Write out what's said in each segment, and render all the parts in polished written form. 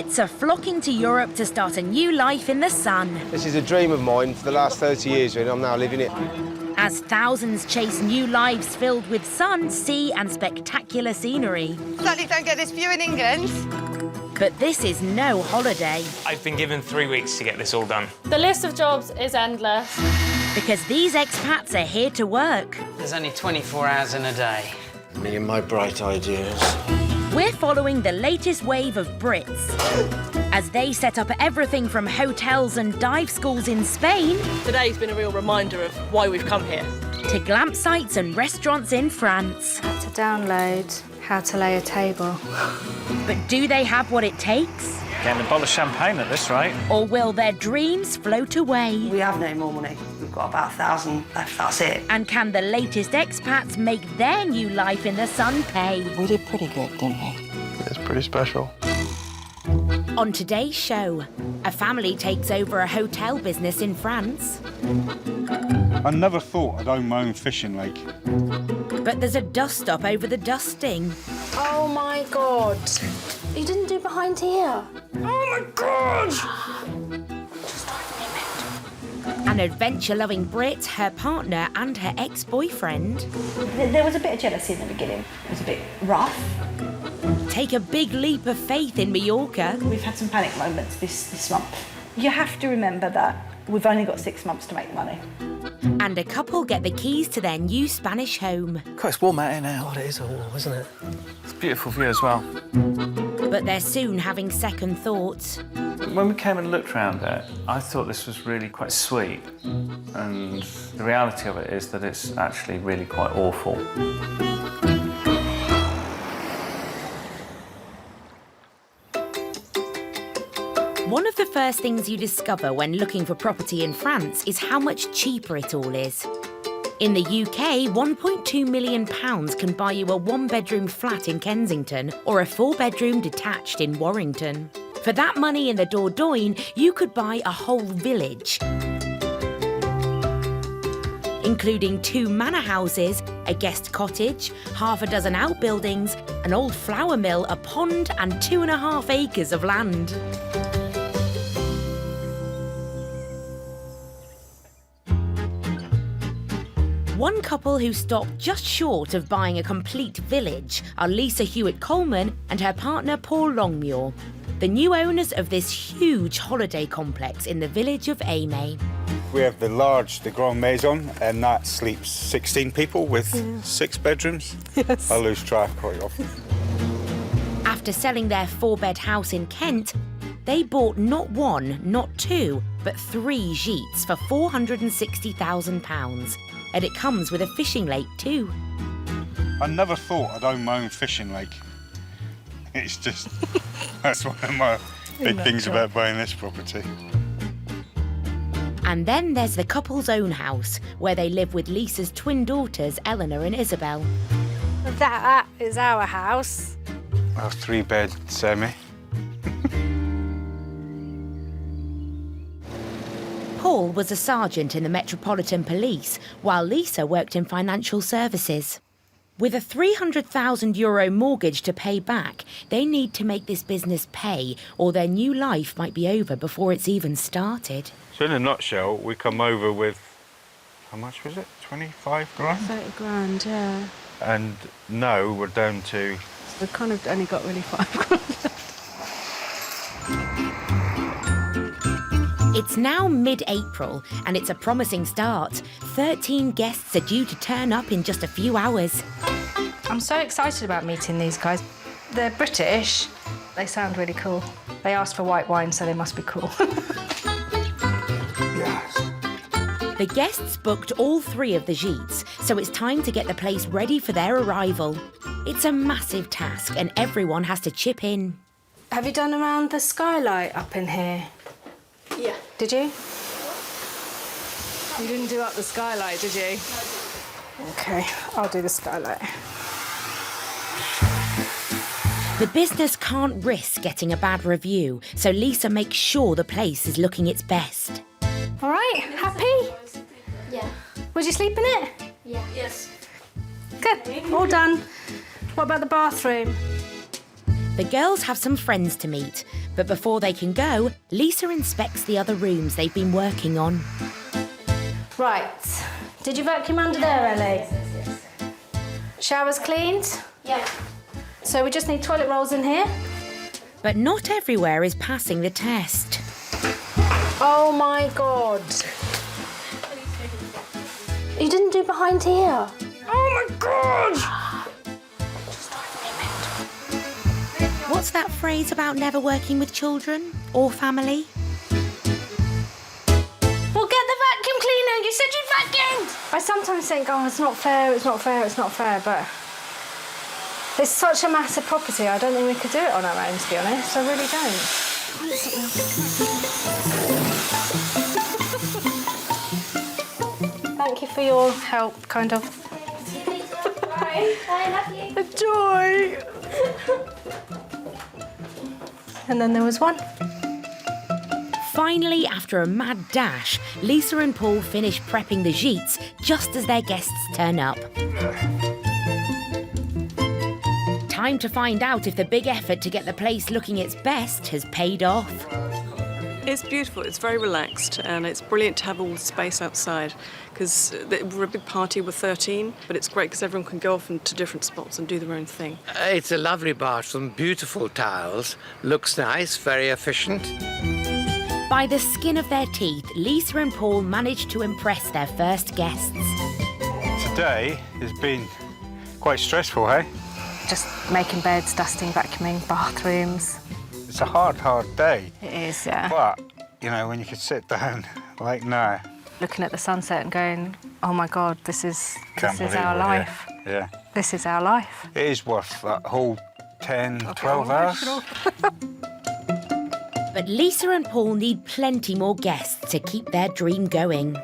Brits are flocking to Europe to start a new life in the sun. This is a dream of mine for the last 30 years, and I'm now living it. As thousands chase new lives filled with sun, sea and spectacular scenery. Sadly, don't get this view in England. But this is no holiday. I've been given 3 weeks to get this all done. The list of jobs is endless. Because these expats are here to work. There's only 24 hours in a day. Me and my bright ideas. We're following the latest wave of Brits as they set up everything from hotels and dive schools in Spain Today's been a real reminder of why we've come here. to glamp sites and restaurants in France. Had to download how to lay a table. But do they have what it takes? Getting a bottle of champagne at this rate. Or will their dreams float away? We have no more money. We've got about 1,000 left, that's it. And can the latest expats make their new life in the sun pay? We did pretty good, didn't we? It's pretty special. On today's show, a family takes over a hotel business in France. I never thought I'd own my own fishing lake. But there's a dust-up over the dusting. Oh my God. You didn't do behind here. An adventure-loving Brit, her partner and her ex-boyfriend There was a bit of jealousy in the beginning. It was a bit rough. take a big leap of faith in Mallorca. We've had some panic moments this month. You have to remember that we've only got 6 months to make money. And a couple get the keys to their new Spanish home. God, it's warm out here now. God, it is warm, isn't it? It's a beautiful view as well. But they're soon having second thoughts. When we came and looked around it, I thought this was really quite sweet. And the reality of it is that it's actually really quite awful. One of the first things you discover when looking for property in France is how much cheaper it all is. In the UK, £1.2 million can buy you a one-bedroom flat in Kensington or a four-bedroom detached in Warrington. For that money in the Dordogne, you could buy a whole village, including 2 manor houses, a guest cottage, half a dozen outbuildings, an old flour mill, a pond and 2.5 acres of land. One couple who stopped just short of buying a complete village are Lisa Hewitt-Coleman and her partner Paul Longmuir, the new owners of this huge holiday complex in the village of Aimé. We have the Grand Maison, and that sleeps 16 people with 6 bedrooms. Yes. I lose track quite often. After selling their 4-bed house in Kent, they bought not 1, not 2, but 3 gites for £460,000. And it comes with a fishing lake too. I never thought I'd own my own fishing lake. It's just, that's one of my big things about buying this property. And then there's the couple's own house, where they live with Lisa's twin daughters, Eleanor and Isabel. That is our house. A 3-bed semi. Paul was a sergeant in the Metropolitan Police, while Lisa worked in financial services. With a €300,000 mortgage to pay back, they need to make this business pay, or their new life might be over before it's even started. So in a nutshell, we come over with, how much was it? 25 grand? 30 grand, yeah. And now we're down to... We've kind of only got really 5 grand left. It's now mid-April, and it's a promising start. 13 guests are due to turn up in just a few hours. I'm so excited about meeting these guys. They're British. They sound really cool. They asked for white wine, so they must be cool. The guests booked all 3 of the gites, so it's time to get the place ready for their arrival. It's a massive task, and everyone has to chip in. Have you done around the skylight up in here? Yeah. Did you? You didn't do up the skylight, did you? OK, I'll do the skylight. The business can't risk getting a bad review, so Lisa makes sure the place is looking its best. All right, happy? Yeah. Would you sleep in it? Yeah. Yes. Good, all done. What about the bathroom? The girls have some friends to meet, but before they can go, Lisa inspects the other rooms they've been working on. Right. Did you vacuum under there, Ellie? Yes. Showers cleaned? Yeah. So we just need toilet rolls in here? But not everywhere is passing the test. Oh my God. You didn't do behind here. Oh my God! What's that phrase about never working with children or family? Well, get the vacuum cleaner. You said you vacuumed. I sometimes think, oh, it's not fair, it's not fair, it's not fair, but it's such a massive property, I don't think we could do it on our own, to be honest. I really don't. Thank you for your help, kind of. Bye. I love you. A joy. And then there was one. Finally, after a mad dash, Lisa and Paul finish prepping the gites just as their guests turn up. Time to find out if the big effort to get the place looking its best has paid off. It's beautiful, it's very relaxed, and it's brilliant to have all the space outside, because we're a big party, we're 13, but it's great because everyone can go off into different spots and do their own thing. It's a lovely bathroom, beautiful tiles, looks nice, very efficient. By the skin of their teeth, Lisa and Paul managed to impress their first guests. Today has been quite stressful, hey? Just making beds, dusting, vacuuming, bathrooms. It's a hard day. It is, yeah. But, you know, when you can sit down like now. Looking at the sunset and going, oh my God, this is our life. Yeah. This is our life. It is worth that whole 10, 12 hours. But Lisa and Paul need plenty more guests to keep their dream going.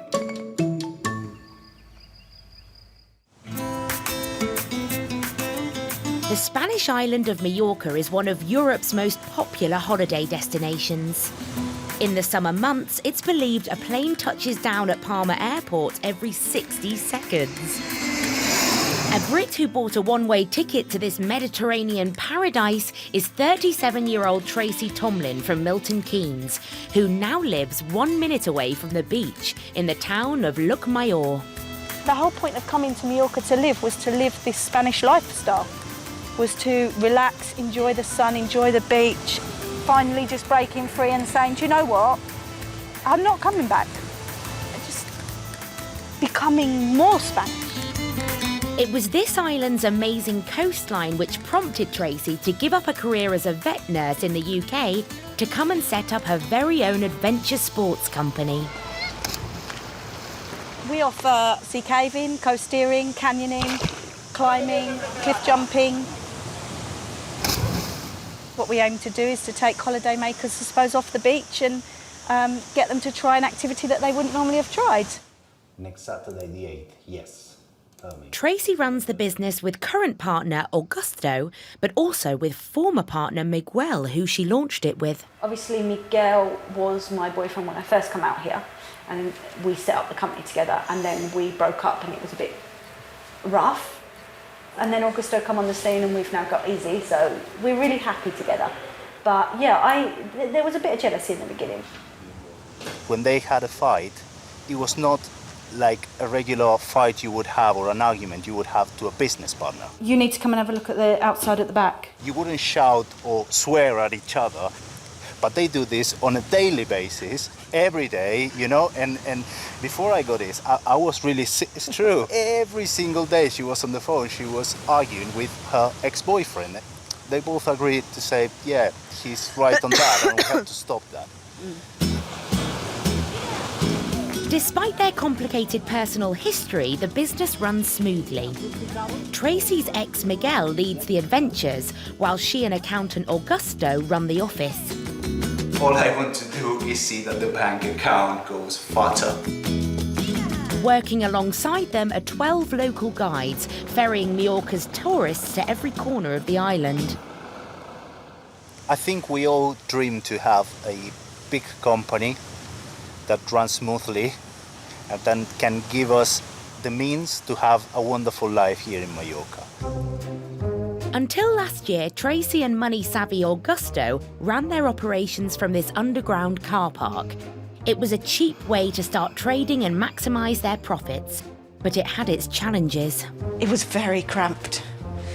The Spanish island of Majorca is one of Europe's most popular holiday destinations. In the summer months, it's believed a plane touches down at Palma Airport every 60 seconds. A Brit who bought a one-way ticket to this Mediterranean paradise is 37-year-old Tracy Tomlin from Milton Keynes, who now lives 1 minute away from the beach in the town of Llucmajor. The whole point of coming to Mallorca to live was to live this Spanish lifestyle, was to relax, enjoy the sun, enjoy the beach, finally just breaking free and saying, do you know what, I'm not coming back. Just becoming more Spanish. It was this island's amazing coastline which prompted Tracy to give up a career as a vet nurse in the UK to come and set up her very own adventure sports company. We offer sea caving, coast steering, canyoning, climbing, cliff jumping. What we aim to do is to take holiday makers, I suppose, off the beach and get them to try an activity that they wouldn't normally have tried. Next Saturday the 8th, yes. Tracy runs the business with current partner Augusto, but also with former partner Miguel, who she launched it with. Obviously, Miguel was my boyfriend when I first came out here, and we set up the company together, and then we broke up and it was a bit rough. And then Augusto come on the scene and we've now got easy, so we're really happy together. But yeah, there was a bit of jealousy in the beginning. When they had a fight, it was not like a regular fight you would have or an argument you would have to a business partner. You need to come and have a look at the outside at the back. You wouldn't shout or swear at each other, but they do this on a daily basis, every day, you know, and before I got this, I was really, it's true, every single day she was on the phone, she was arguing with her ex-boyfriend. They both agreed to say, yeah, he's right on that, and we have to stop that. Despite their complicated personal history, the business runs smoothly. Tracy's ex Miguel leads the adventures, while she and accountant Augusto run the office. All I want to do is see that the bank account goes fatter. Working alongside them are 12 local guides, ferrying Majorca's tourists to every corner of the island. I think we all dream to have a big company that runs smoothly and then can give us the means to have a wonderful life here in Mallorca. Until last year, Tracy and money-savvy Augusto ran their operations from this underground car park. It was a cheap way to start trading and maximise their profits, but it had its challenges. It was very cramped.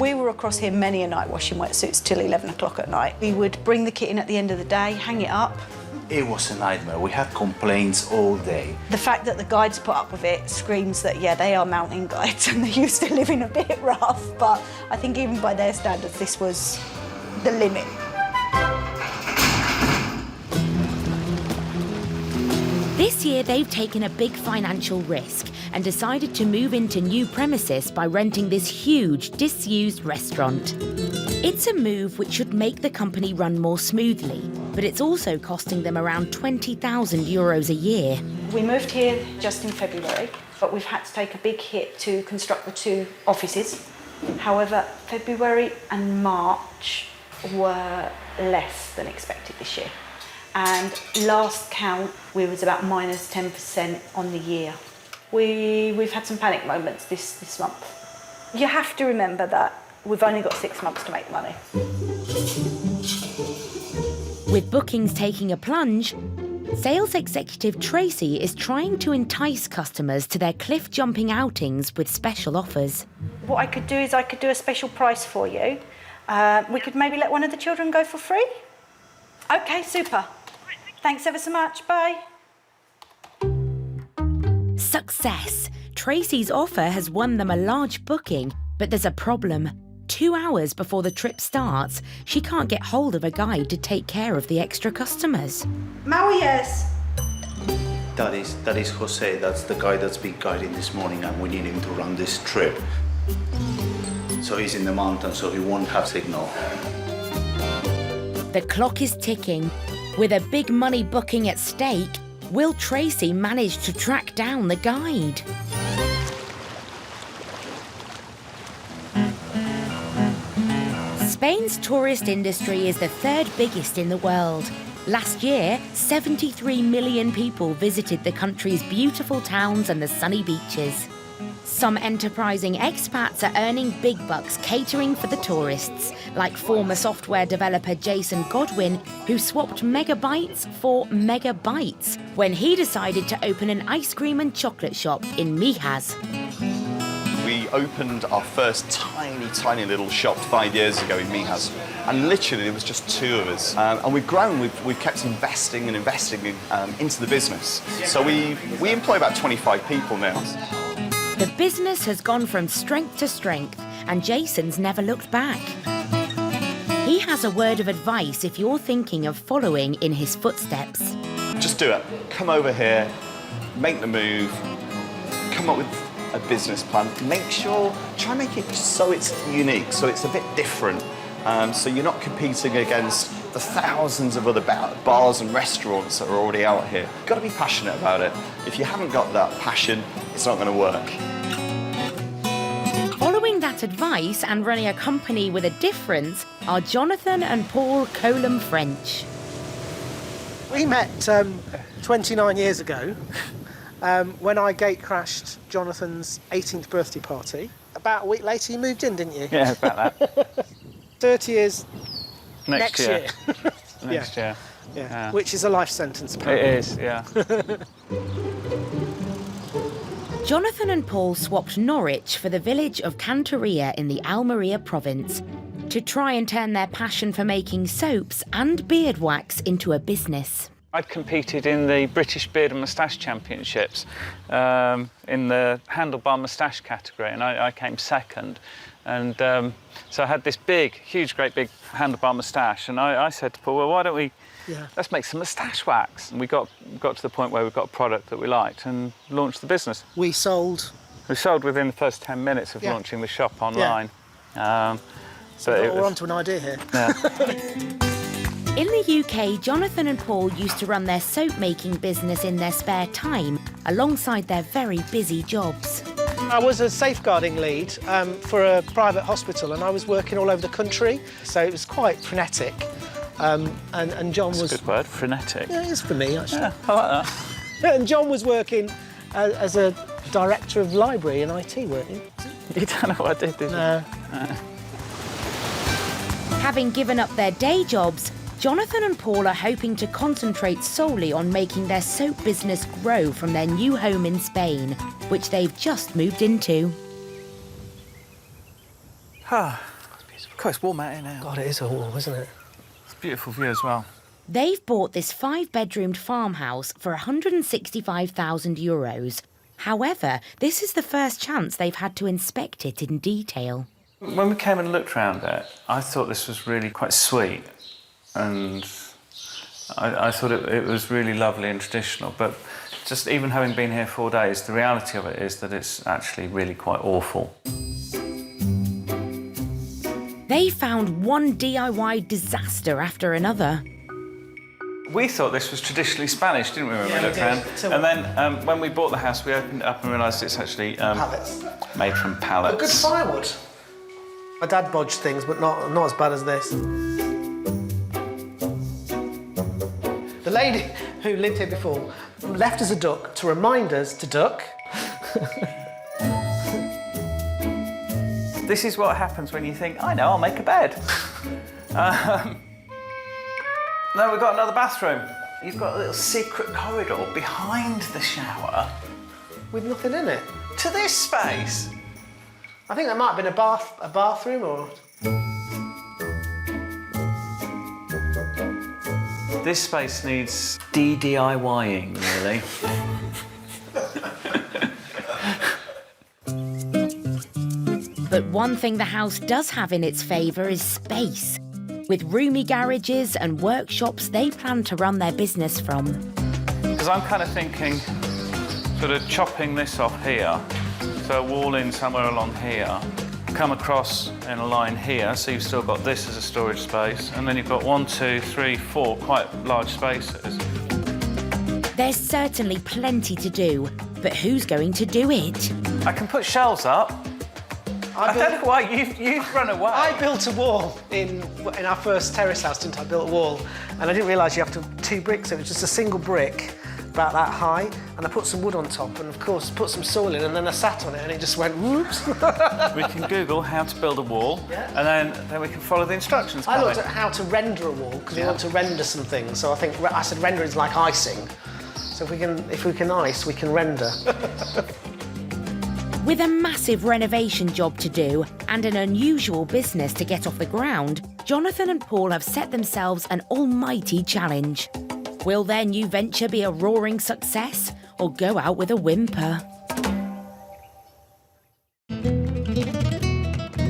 We were across here many a night washing wetsuits till 11 o'clock at night. We would bring the kit in at the end of the day, hang it up. It was a nightmare. We had complaints all day. The fact that the guides put up with it screams that, yeah, they are mountain guides and they're used to living a bit rough, but I think even by their standards, this was the limit. This year, they've taken a big financial risk and decided to move into new premises by renting this huge, disused restaurant. It's a move which should make the company run more smoothly, but it's also costing them around €20,000 a year. We moved here just in February, but we've had to take a big hit to construct the 2 offices. However, February and March were less than expected this year. And last count, we was about minus 10% on the year. We've had some panic moments this month. You have to remember that we've only got 6 months to make money. With bookings taking a plunge, sales executive Tracy is trying to entice customers to their cliff-jumping outings with special offers. What I could do is I could do a special price for you. We could maybe let one of the children go for free. OK, super. Thanks ever so much. Bye. Success! Tracy's offer has won them a large booking, but there's a problem. 2 hours before the trip starts, she can't get hold of a guide to take care of the extra customers. Maui, yes. That is Jose. That's the guy that's been guiding this morning, and we need him to run this trip. So he's in the mountains, so he won't have signal. The clock is ticking. With a big money booking at stake, will Tracy manage to track down the guide? Spain's tourist industry is the 3rd biggest in the world. Last year, 73 million people visited the country's beautiful towns and the sunny beaches. Some enterprising expats are earning big bucks catering for the tourists, like former software developer Jason Godwin, who swapped megabytes for megabytes when he decided to open an ice cream and chocolate shop in Mijas. We opened our first tiny little shop 5 years ago in Mijas, and literally there was just 2 of us. And we've grown, we've kept investing into the business. So we employ about 25 people now. The business has gone from strength to strength, and Jason's never looked back. He has a word of advice if you're thinking of following in his footsteps. Just do it. Come over here, make the move, come up with a business plan. Try and make it so it's unique, so it's a bit different. So you're not competing against the thousands of other bars and restaurants that are already out here. You've got to be passionate about it. If you haven't got that passion, it's not going to work. Following that advice and running a company with a difference are Jonathan and Paul Colum French. We met 29 years ago when I gate crashed Jonathan's 18th birthday party. About a week later, you moved in, didn't you? Yeah, about that. 30 years next year. Next year. Yeah. Which is a life sentence, apparently. It is, yeah. Jonathan and Paul swapped Norwich for the village of Cantoria in the Almeria province to try and turn their passion for making soaps and beard wax into a business. I'd competed in the British Beard and Moustache Championships in the handlebar moustache category, and I came second. And so I had this great big handlebar moustache, and I said to Paul, well, why don't we, let's make some moustache wax. And we got to the point where we got a product that we liked and launched the business. We sold within the first 10 minutes of launching the shop online. So we're onto an idea here. Yeah. In the UK, Jonathan and Paul used to run their soap-making business in their spare time, alongside their very busy jobs. I was a safeguarding lead for a private hospital, and I was working all over the country, so it was quite frenetic. And John was... That's a good word, frenetic. Yeah, it is for me, actually. Yeah, I like that. And John was working as a director of library in IT, weren't you? You don't know what I did, did you? No. Having given up their day jobs, Jonathan and Paul are hoping to concentrate solely on making their soap business grow from their new home in Spain, which they've just moved into. Ah, it's warm out here now. God, it is all warm, isn't it? It's a beautiful view as well. They've bought this 5-bedroomed farmhouse for €165,000. However, this is the first chance they've had to inspect it in detail. When we came and looked around it, I thought this was really quite sweet, and I thought it was really lovely and traditional, but just even having been here 4 days, the reality of it is that it's actually really quite awful. They found one DIY disaster after another. We thought this was traditionally Spanish, didn't we, when we looked around? And then when we bought the house, we opened it up and realised it's actually Pallets. made from pallets. Good firewood. My dad bodged things, but not as bad as this. The lady who lived here before left us a duck to remind us to duck. This is what happens when you think, I know, I'll make a bed. No, we've got another bathroom. You've got a little secret corridor behind the shower. With nothing in it? To this space. I think there might have been a bathroom or... This space needs DIYing, really. But one thing the house does have in its favour is space. With roomy garages and workshops they plan to run their business from. Because I'm kind of thinking, sort of chopping this off here, so a wall in somewhere along here, come across in a line here, so you've still got this as a storage space, and then you've got 1, 2, 3, 4 quite large spaces. There's certainly plenty to do, but who's going to do it? I can put shelves up. I don't know why you've run away. I built a wall in our first terrace house, didn't I? I built a wall, and I didn't realise you have to have 2 bricks. It was just a single brick, about that high, and I put some wood on top, and of course put some soil in, and then I sat on it, and it just went whoops. We can Google how to build a wall, and then we can follow the instructions. I looked at how to render a wall because we want to render some things. So I said rendering is like icing. So if we can ice, we can render. With a massive renovation job to do and an unusual business to get off the ground, Jonathan and Paul have set themselves an almighty challenge. Will their new venture be a roaring success or go out with a whimper?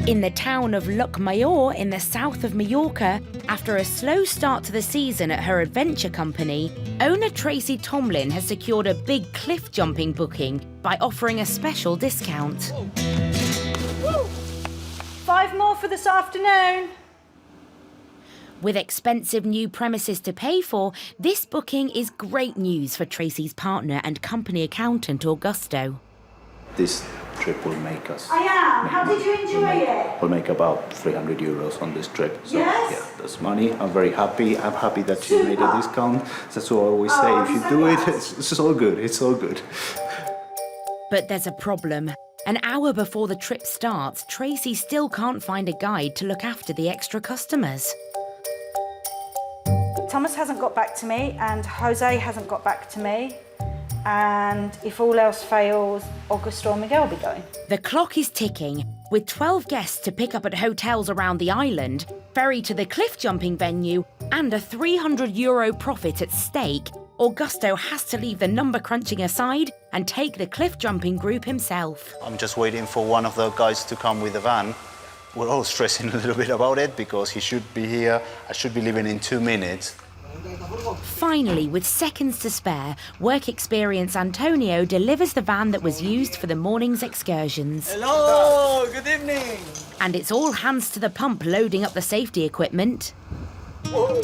In the town of Majorca in the south of Mallorca, after a slow start to the season at her adventure company, owner Tracy Tomlin has secured a big cliff jumping booking by offering a special discount. Woo! 5 more for this afternoon. With expensive new premises to pay for, this booking is great news for Tracy's partner and company accountant, Augusto. This trip will make us... I am. How did you enjoy it? We'll make about €300 on this trip. So, yes? Yeah, that's money. I'm very happy. I'm happy that you made a discount. That's what I always say. If you do it, it's all good. It's all good. But there's a problem. An hour before the trip starts, Tracy still can't find a guide to look after the extra customers. Thomas hasn't got back to me, and Jose hasn't got back to me. And if all else fails, Augusto and Miguel will be going. The clock is ticking. With 12 guests to pick up at hotels around the island, ferry to the cliff jumping venue, and a €300 profit at stake, Augusto has to leave the number crunching aside and take the cliff jumping group himself. I'm just waiting for one of the guys to come with the van. We're all stressing a little bit about it because he should be here. I should be leaving in 2 minutes. Finally, with seconds to spare, work experience Antonio delivers the van that was used for the morning's excursions. Hello, good evening. And it's all hands to the pump loading up the safety equipment. Whoa.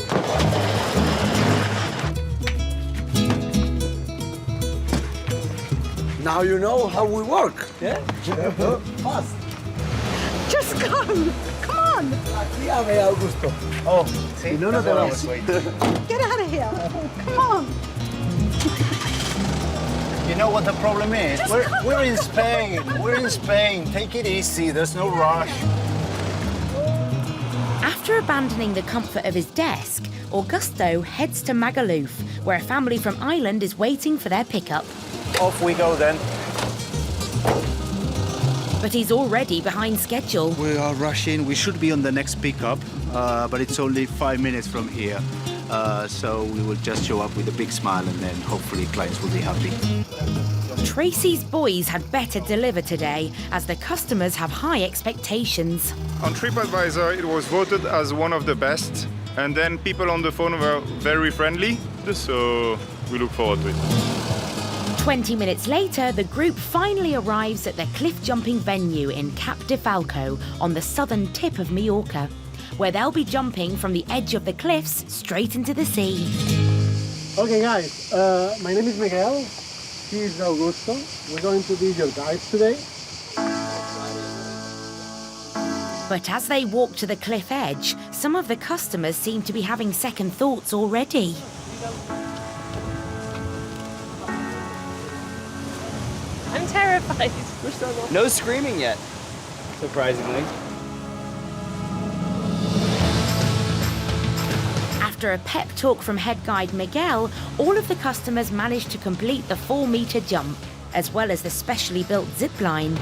Now you know how we work, yeah? Fast. Just go! Come on! Guíame, Augusto. Oh, sí, no nos vamos. Get out of here! Come on! You know what the problem is? We're in Spain. We're in Spain. Take it easy. There's no rush. After abandoning the comfort of his desk, Augusto heads to Magaluf, where a family from Ireland is waiting for their pickup. Off we go then. But he's already behind schedule. We are rushing. We should be on the next pickup, but it's only 5 minutes from here. So we will just show up with a big smile and then hopefully clients will be happy. Tracy's boys had better deliver today, as the customers have high expectations. On TripAdvisor, it was voted as one of the best. And then people on the phone were very friendly, so we look forward to it. 20 minutes later, the group finally arrives at their cliff-jumping venue in Cap de Falco on the southern tip of Mallorca, where they'll be jumping from the edge of the cliffs straight into the sea. Okay, guys, my name is Miguel. He is Augusto. We're going to be your guides today. But as they walk to the cliff edge, some of the customers seem to be having second thoughts already. I'm terrified. No screaming yet, surprisingly. After a pep talk from head guide Miguel, all of the customers managed to complete the 4-metre jump, as well as the specially built zip line.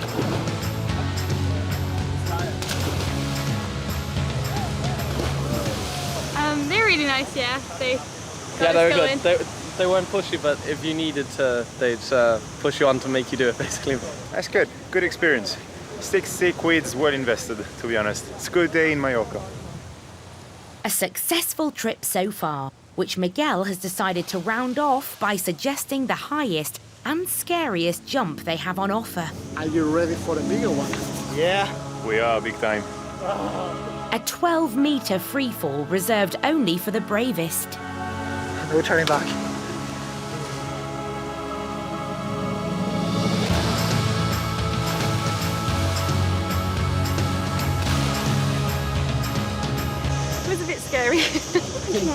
They're really nice, yeah. They were good. They weren't pushy, but if you needed to, they'd push you on to make you do it, basically. That's good. Good experience. 60 quid's well invested, to be honest. It's a good day in Majorca. A successful trip so far, which Miguel has decided to round off by suggesting the highest and scariest jump they have on offer. Are you ready for a bigger one? Yeah. We are, big time. A 12-metre freefall reserved only for the bravest. We're turning back. It was a bit scary.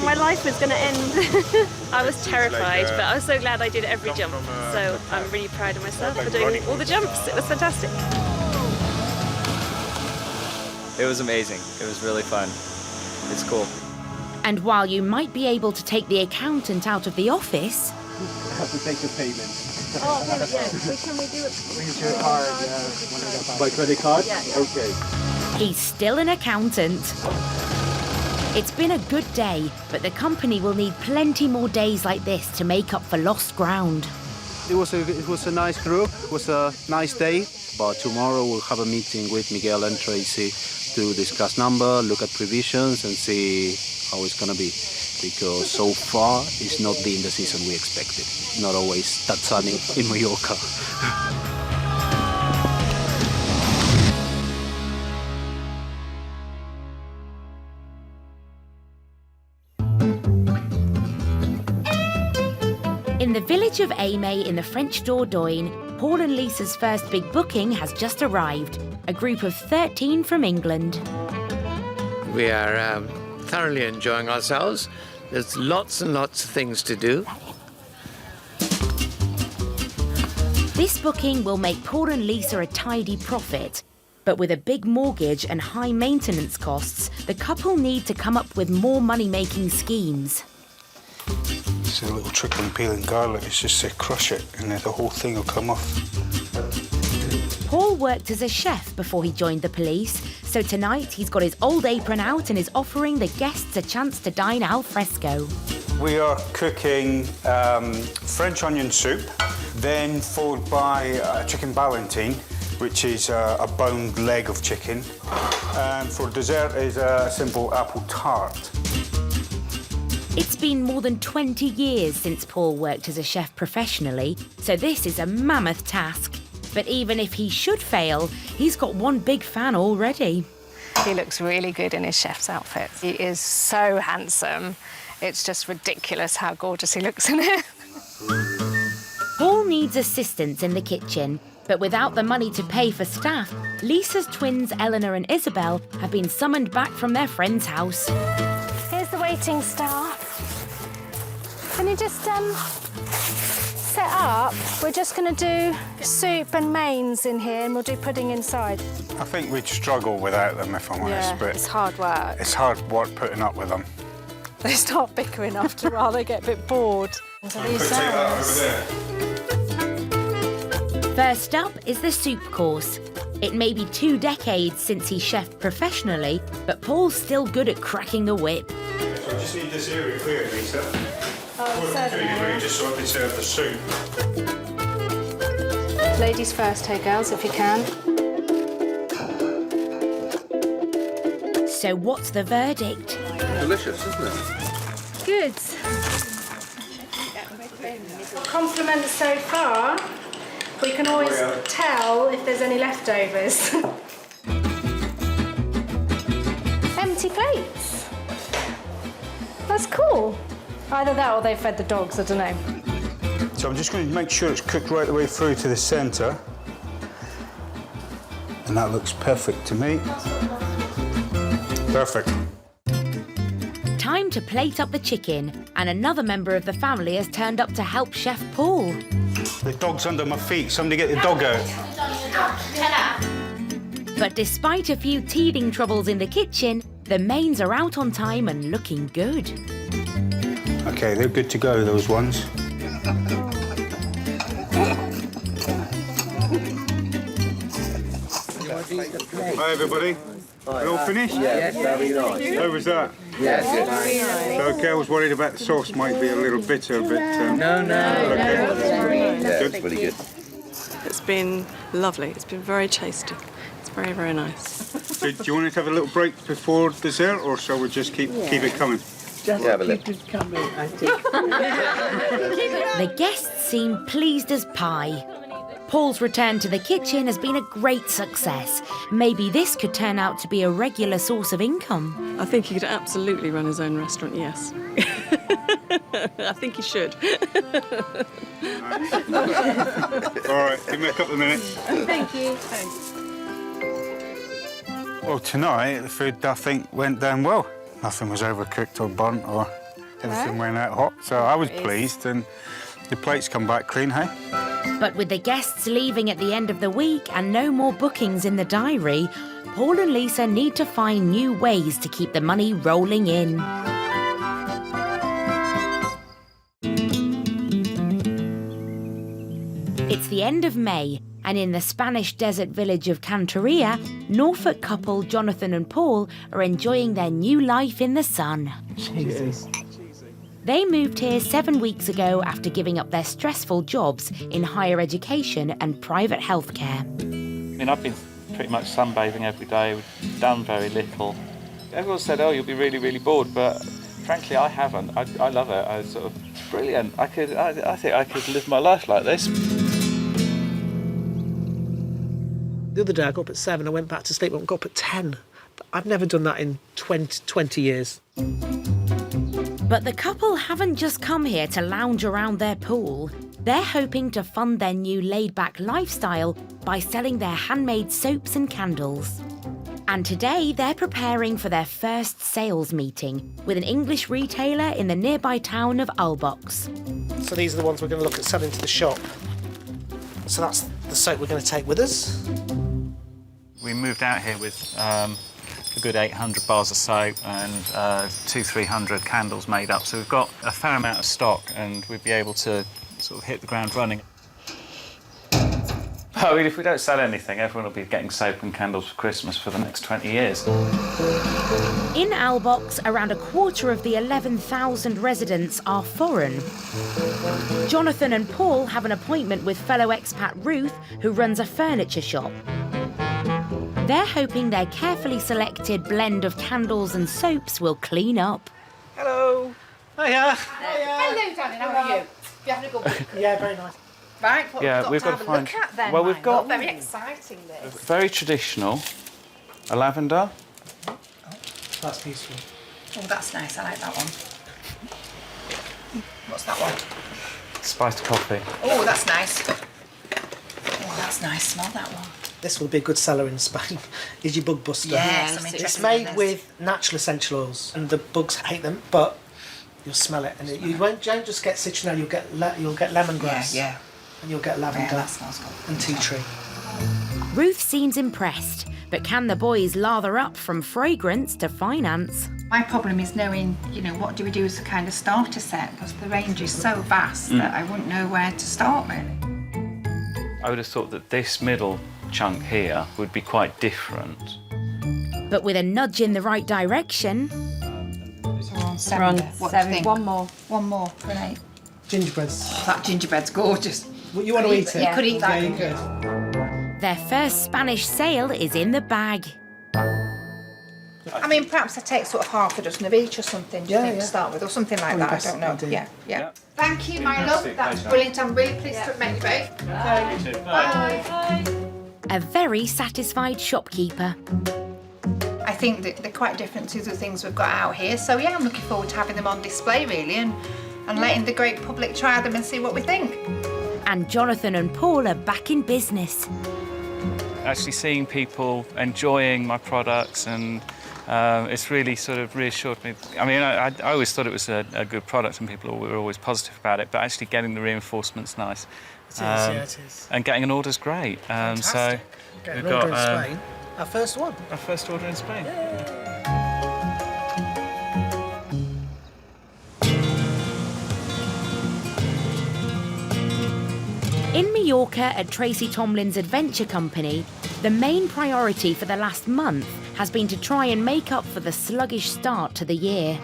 My life was going to end. I was terrified, but I was so glad I did every jump. So I'm really proud of myself for doing all the jumps. It was fantastic. It was amazing. It was really fun. It's cool. And while you might be able to take the accountant out of the office... I have to take the payment. Oh, yeah. Can we do it? Use your card, yeah. By credit card? Yeah. Okay. He's still an accountant. It's been a good day, but the company will need plenty more days like this to make up for lost ground. It was a nice group. It was a nice day. But tomorrow we'll have a meeting with Miguel and Tracy to discuss number, look at provisions and see how it's going to be. Because so far it's not been the season we expected. Not always that sunny in Majorca. In the village of Aimé in the French Dordogne, Paul and Lisa's first big booking has just arrived, a group of 13 from England. We are thoroughly enjoying ourselves. There's lots and lots of things to do. This booking will make Paul and Lisa a tidy profit, but with a big mortgage and high maintenance costs, the couple need to come up with more money-making schemes. It's a little trick on peeling garlic. It's just to crush it and then the whole thing will come off. Paul worked as a chef before he joined the police, so tonight he's got his old apron out and is offering the guests a chance to dine al fresco. We are cooking French onion soup, then followed by chicken ballantine, which is a boned leg of chicken. And for dessert is a simple apple tart. It's been more than 20 years since Paul worked as a chef professionally, so this is a mammoth task. But even if he should fail, he's got one big fan already. He looks really good in his chef's outfit. He is so handsome. It's just ridiculous how gorgeous he looks in it. Paul needs assistance in the kitchen, but without the money to pay for staff, Lisa's twins Eleanor and Isabel have been summoned back from their friend's house. Here's the waiting staff. Can you just set up, we're just going to do soup and mains in here, and we'll do pudding inside. I think we'd struggle without them, if I'm honest, Yeah, but it's hard work. it's hard work putting up with them. They start bickering after a while, they get a bit bored. So these First up is the soup course. It may be 2 decades since he chefed professionally, but Paul's still good at cracking the whip. So I just need this area clear, Lisa. Just so I can serve the soup. Ladies first, hey girls, if you can. So what's the verdict? Delicious, isn't it? Good. Compliments so far. We can always tell if there's any leftovers. Empty plates. That's cool. Either that or they fed the dogs, I don't know. So I'm just going to make sure it's cooked right the way through to the centre. And that looks perfect to me. Perfect. Time to plate up the chicken, and another member of the family has turned up to help Chef Paul. The dog's under my feet. Somebody get the dog out. But despite a few teething troubles in the kitchen, the mains are out on time and looking good. OK, they're good to go, those ones. Hi, everybody. Are all finished? Yes, very nice. How was that? Yes, good. So, okay, I was worried about the sauce might be a little bitter, but... No. Okay. Yeah, Good. it's really good. It's been lovely. It's been very tasty. It's very, very nice. So, do you want to have a little break before dessert, or shall we just keep it coming? Just keep it coming, I think. The guests seem pleased as pie. Paul's return to the kitchen has been a great success. Maybe this could turn out to be a regular source of income. I think he could absolutely run his own restaurant, yes. I think he should. All right, give me a couple of minutes. Thank you. Well, tonight, the food, I think, went down well. Nothing was overcooked or burnt, or everything went out hot. So I was pleased, and the plates come back clean, hey? But with the guests leaving at the end of the week and no more bookings in the diary, Paul and Lisa need to find new ways to keep the money rolling in. It's the end of May, and in the Spanish desert village of Cantoria, Norfolk couple Jonathan and Paul are enjoying their new life in the sun. Jesus. They moved here 7 weeks ago after giving up their stressful jobs in higher education and private healthcare. I mean, I've been pretty much sunbathing every day. We've done very little. Everyone said, oh, you'll be really, really bored, but frankly, I haven't. I love it. It's brilliant. I think I could live my life like this. The other day I got up at 7, I went back to sleep, I got up at 10. I've never done that in 20 years. But the couple haven't just come here to lounge around their pool. They're hoping to fund their new laid-back lifestyle by selling their handmade soaps and candles. And today they're preparing for their first sales meeting with an English retailer in the nearby town of Albox. So these are the ones we're going to look at selling to the shop. So that's the soap we're going to take with us. We moved out here with a good 800 bars of soap and 200-300 candles made up. So we've got a fair amount of stock, and we'd be able to sort of hit the ground running. I mean, if we don't sell anything, everyone will be getting soap and candles for Christmas for the next 20 years. In Albox, around a quarter of the 11,000 residents are foreign. Jonathan and Paul have an appointment with fellow expat Ruth, who runs a furniture shop. They're hoping their carefully selected blend of candles and soaps will clean up. Hello. Hiya. Hello, darling. How are you? You having a good week? Yeah, very nice. Right, what Yeah, we've we've got got to to have a find- look at then. well, we've my got- love. Very exciting, this. Very traditional. A lavender. That's beautiful. Oh, that's nice. I like that one. What's that one? Spiced coffee. Oh, that's nice. Oh, that's nice. Smell that one. This will be a good seller in Spain. Is your bug buster. Yes, I'm It's interested made in this. with natural essential oils, and the bugs hate them, but you'll smell it, and you don't just get citronella. You'll get lemongrass. Yeah. And you'll get lavender. Yeah, that smells good. And tea tree. Ruth seems impressed, but can the boys lather up from fragrance to finance? My problem is knowing, what do we do as a kind of starter set, because the range is so vast that I wouldn't know where to start, really. I would have thought that this middle chunk here would be quite different. But with a nudge in the right direction... So we're on 7. What do you think? One more. One more for an 8. Gingerbreads. Oh, that gingerbread's gorgeous. Well, you want to eat it? You could eat that. Yeah, you could. Their first Spanish sale is in the bag. I mean, perhaps I take sort of half a dozen of each or something, to start with, or something like that. I don't know. Yeah. Thank you, my love. That's brilliant. I'm really pleased to have met you both. Bye. A very satisfied shopkeeper. I think that they're quite different to the things we've got out here. So yeah, I'm looking forward to having them on display, really, and letting the great public try them and see what we think. And Jonathan and Paul are back in business. Actually seeing people enjoying my products, and it's really sort of reassured me. I mean, I always thought it was a good product and people were always positive about it, but actually getting the reinforcement's nice. It is. And getting an order's great. So Getting an order in Spain. Our first one. Our first order in Spain. In Mallorca at Tracy Tomlin's adventure company, the main priority for the last month has been to try and make up for the sluggish start to the year.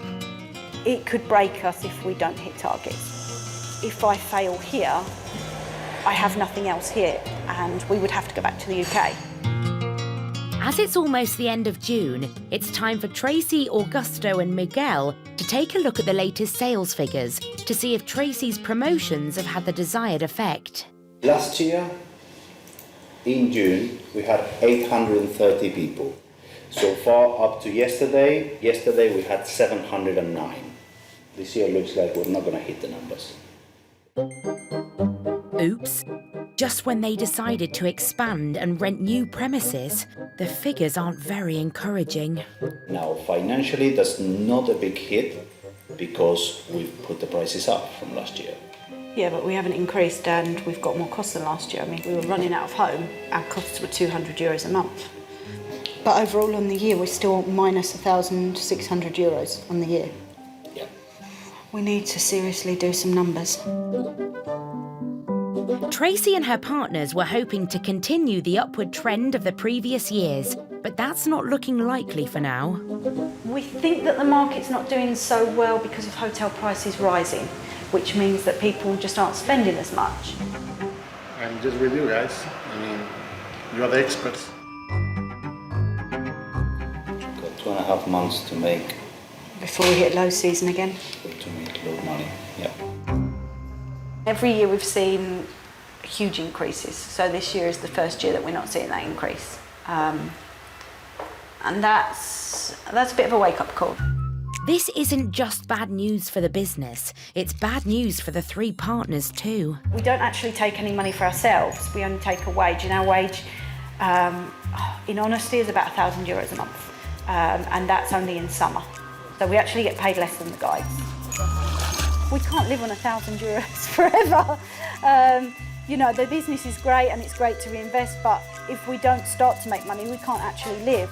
It could break us if we don't hit targets. If I fail here, I have nothing else here, and we would have to go back to the UK. As it's almost the end of June, it's time for Tracy, Augusto and Miguel to take a look at the latest sales figures to see if Tracy's promotions have had the desired effect. Last year, in June, we had 830 people. So far, up to yesterday we had 709. This year looks like we're not going to hit the numbers. Oops. Just when they decided to expand and rent new premises, the figures aren't very encouraging. Now, financially, that's not a big hit because we've put the prices up from last year. Yeah, but we haven't increased and we've got more costs than last year. I mean, we were running out of home. Our costs were €200 a month. But overall on the year, we're still minus €1,600 on the year. Yeah. We need to seriously do some numbers. Tracy and her partners were hoping to continue the upward trend of the previous years, but that's not looking likely for now. We think that the market's not doing so well because of hotel prices rising, which means that people just aren't spending as much. I'm just with you guys. I mean, you are the experts. Got 2.5 months to make. Before we hit low season again. To make low money, yeah. Every year we've seen huge increases. So this year is the first year that we're not seeing that increase. And that's a bit of a wake-up call. This isn't just bad news for the business, it's bad news for the 3 partners too. We don't actually take any money for ourselves, we only take a wage, and our wage, in honesty, is about €1,000 a month. And that's only in summer. So we actually get paid less than the guides. We can't live on €1,000 forever. The business is great and it's great to reinvest, but if we don't start to make money, we can't actually live.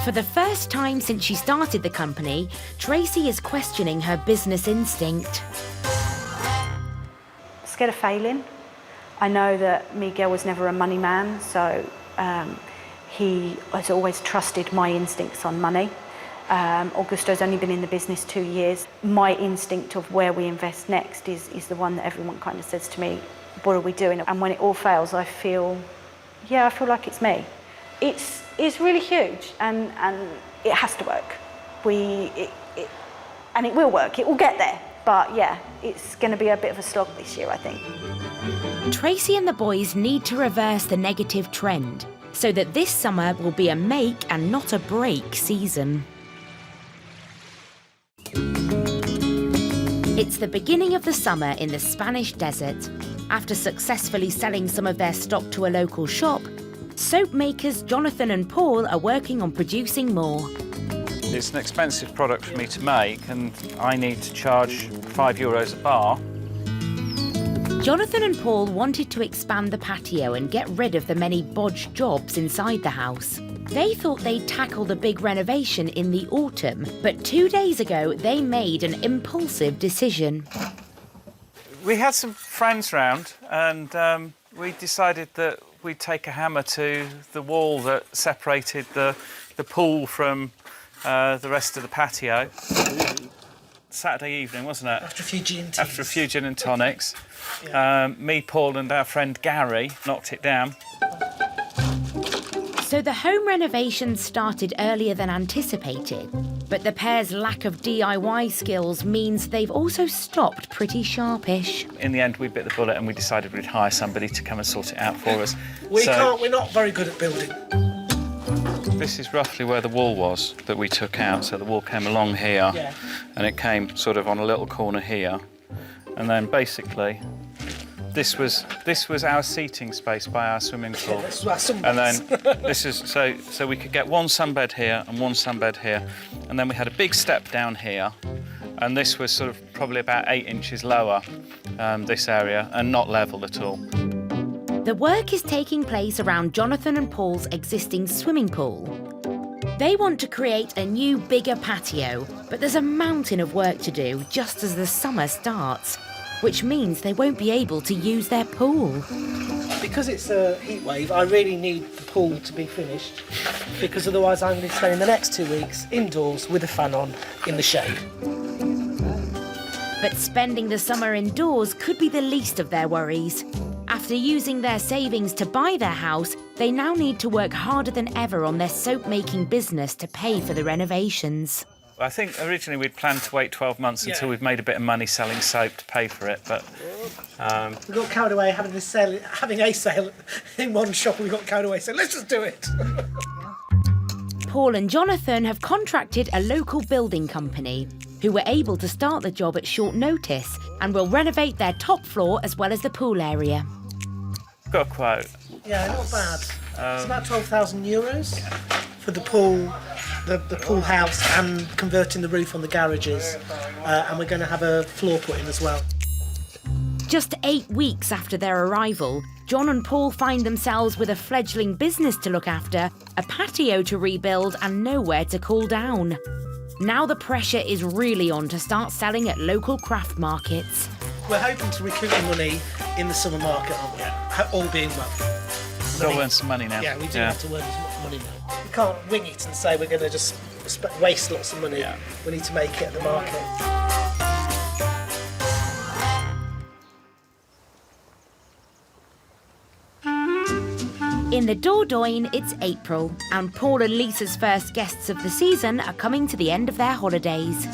For the first time since she started the company, Tracy is questioning her business instinct. Scared of failing. I know that Miguel was never a money man, so he has always trusted my instincts on money. Augusto's only been in the business 2 years. My instinct of where we invest next is the one that everyone kind of says to me, what are we doing? And when it all fails, I feel like it's me. It's really huge, and it has to work. And it will work, it will get there. But yeah, it's going to be a bit of a slog this year, I think. Tracy and the boys need to reverse the negative trend so that this summer will be a make and not a break season. It's the beginning of the summer in the Spanish desert. After successfully selling some of their stock to a local shop, soap makers Jonathan and Paul are working on producing more. It's an expensive product for me to make, and I need to charge €5 a bar. Jonathan and Paul wanted to expand the patio and get rid of the many bodged jobs inside the house. They thought they'd tackle the big renovation in the autumn, but 2 days ago they made an impulsive decision. We had some friends round, and we decided that we'd take a hammer to the wall that separated the pool from the rest of the patio. Saturday evening, wasn't it? After a few gin and tonics. After a few gin and tonics. Yeah. Me, Paul and our friend Gary knocked it down. So the home renovation started earlier than anticipated, but the pair's lack of DIY skills means they've also stopped pretty sharpish. In the end, we bit the bullet and we decided we'd hire somebody to come and sort it out for us. We're not very good at building. This is roughly where the wall was that we took out. So the wall came along here, and it came sort of on a little corner here, and then basically this was our seating space by our swimming pool. Yeah, this is our sunbeds. And then this is so we could get one sunbed here and one sunbed here, and then we had a big step down here, and this was sort of probably about 8 inches lower, this area, and not level at all. The work is taking place around Jonathan and Paul's existing swimming pool. They want to create a new, bigger patio, but there's a mountain of work to do just as the summer starts, which means they won't be able to use their pool. Because it's a heat wave, I really need the pool to be finished, because otherwise I'm going to be spending the next 2 weeks indoors with a fan on in the shade. But spending the summer indoors could be the least of their worries. After using their savings to buy their house, they now need to work harder than ever on their soap-making business to pay for the renovations. I think originally we'd planned to wait 12 months until we've made a bit of money selling soap to pay for it, but... We got carried away having a sale in one shop, and we got carried away, so let's just do it. Paul and Jonathan have contracted a local building company who were able to start the job at short notice and will renovate their top floor as well as the pool area. Got a quote. Yeah, not bad. It's about €12,000 for the pool, the pool house, and converting the roof on the garages. And we're going to have a floor put in as well. Just 8 weeks after their arrival, John and Paul find themselves with a fledgling business to look after, a patio to rebuild, and nowhere to cool down. Now the pressure is really on to start selling at local craft markets. We're hoping to recoup the money in the summer market, aren't we? All being well. We've got to earn some money now. Yeah, we do have to earn some money now. We can't wing it and say we're going to just waste lots of money. Yeah. We need to make it at the market. In the Dordogne, it's April, and Paul and Lisa's first guests of the season are coming to the end of their holidays.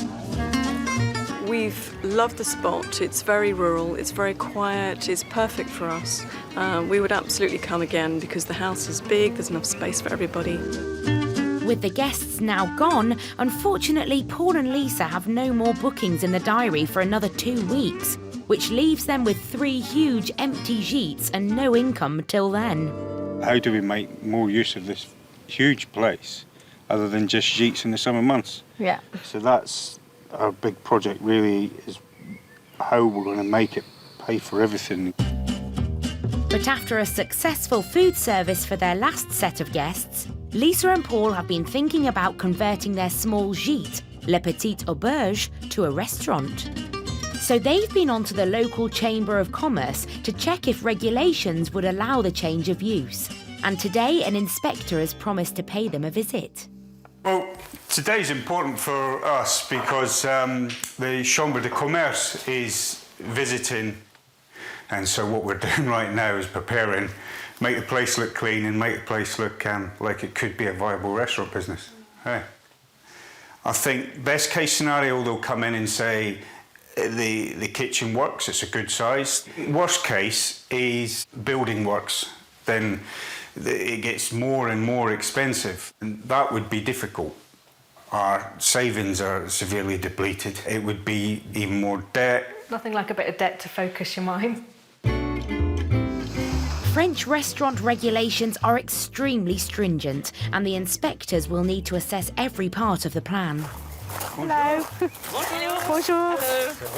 We've loved the spot. It's very rural, it's very quiet, it's perfect for us. We would absolutely come again because the house is big, there's enough space for everybody. With the guests now gone, unfortunately, Paul and Lisa have no more bookings in the diary for another 2 weeks, which leaves them with 3 huge empty gites and no income till then. How do we make more use of this huge place other than just gites in the summer months? Yeah. So that's our big project, really, is how we're going to make it pay for everything. But after a successful food service for their last set of guests, Lisa and Paul have been thinking about converting their small gîte, Le Petit Auberge, to a restaurant. So they've been onto the local Chamber of Commerce to check if regulations would allow the change of use. And today an inspector has promised to pay them a visit. Well, today's important for us because the Chambre de Commerce is visiting, and so what we're doing right now is preparing, make the place look clean and make the place look like it could be a viable restaurant business. Hey. I think best case scenario, they'll come in and say the kitchen works, it's a good size. Worst case is building works, then it gets more and more expensive, and that would be difficult. Our savings are severely depleted. It would be even more debt. Nothing like a bit of debt to focus your mind. French restaurant regulations are extremely stringent, and the inspectors will need to assess every part of the plan. Hello. Bonjour.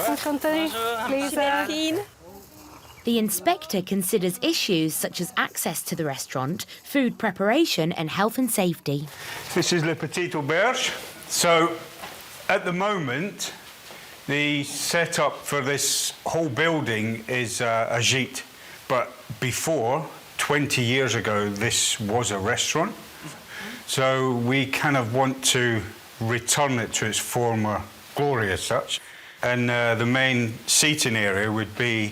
Enchanté. Please. The inspector considers issues such as access to the restaurant, food preparation and health and safety. This is Le Petit Auberge. So, at the moment, the setup for this whole building is a gite. But before, 20 years ago, this was a restaurant. So we kind of want to return it to its former glory as such. And the main seating area would be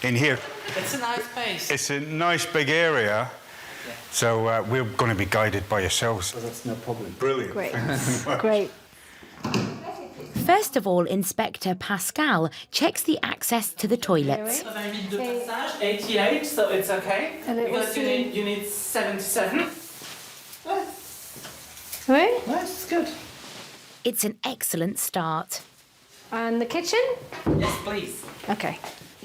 in here. It's a nice space. It's a nice big area. Yeah. So we're going to be guided by yourselves. Well, that's no problem. Brilliant. Great. Thank you Great. First of all, Inspector Pascal checks the access to the toilets. 88, so it's okay. Because you need 77. Right? Nice, it's good. It's an excellent start. And the kitchen? Yes, please. Okay.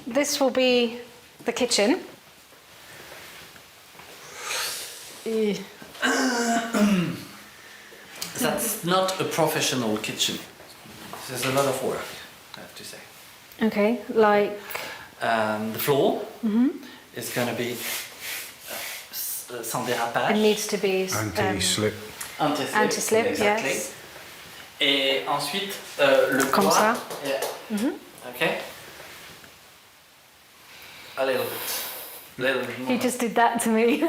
This will be the kitchen. That's not a professional kitchen. There's a lot of work, I have to say. Okay, like... The floor is going to be sans dérapage. It needs to be... Anti-slip. Anti-slip, exactly. yes. Et ensuite, le Comme toit. ça. Yeah. Okay. A little bit more. He just did that to me.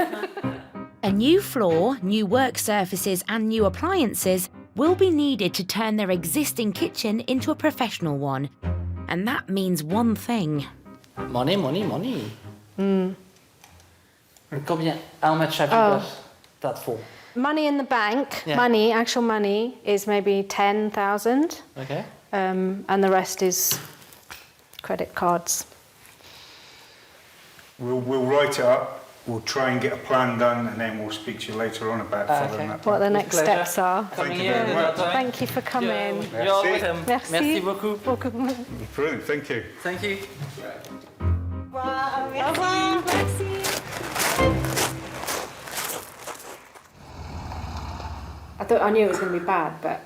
A new floor, new work surfaces and new appliances will be needed to turn their existing kitchen into a professional one. And that means one thing. Money, money, money. Combien? How much have you got that for? Money in the bank, Yeah. money, actual money, is maybe 10,000. Okay. And the rest is credit cards. We'll write it up. We'll try and get a plan done, and then we'll speak to you later on about following that. What the plan. next steps are. Thank you very much. Thank you for coming. You're welcome. Merci. Merci beaucoup. Brilliant, thank you. Thank you. Au revoir. Merci. I knew it was going to be bad, but...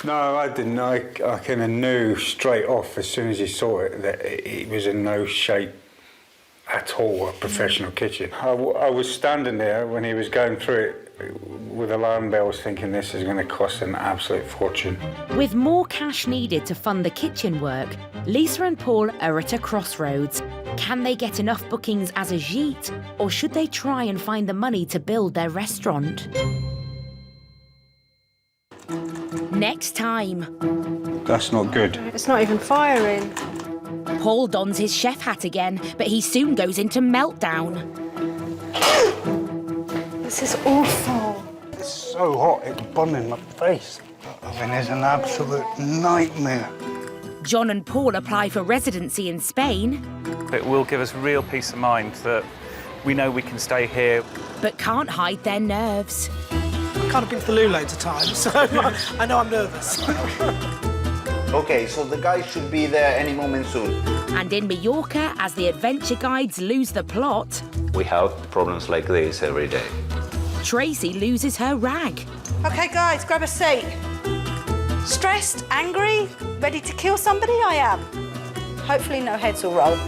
No, I didn't. I kind of knew straight off as soon as he saw it that it was in no shape at all a professional kitchen. I was standing there when he was going through it with alarm bells thinking this is going to cost an absolute fortune. With more cash needed to fund the kitchen work, Lisa and Paul are at a crossroads. Can they get enough bookings as a gite, or should they try and find the money to build their restaurant? Next time. That's not good. It's not even firing. Paul dons his chef hat again, but he soon goes into meltdown. This is awful. It's so hot, it's burning my face. The oven is an absolute nightmare. John and Paul apply for residency in Spain. It will give us real peace of mind that we know we can stay here. But can't hide their nerves. I can't have been to the loo loads of times, so I know I'm nervous. Okay, so the guys should be there any moment soon. And in Majorca, as the adventure guides lose the plot, We have problems like this every day. Tracy loses her rag. Okay, guys, grab a seat. Stressed, angry, ready to kill somebody? I am. Hopefully no heads will roll.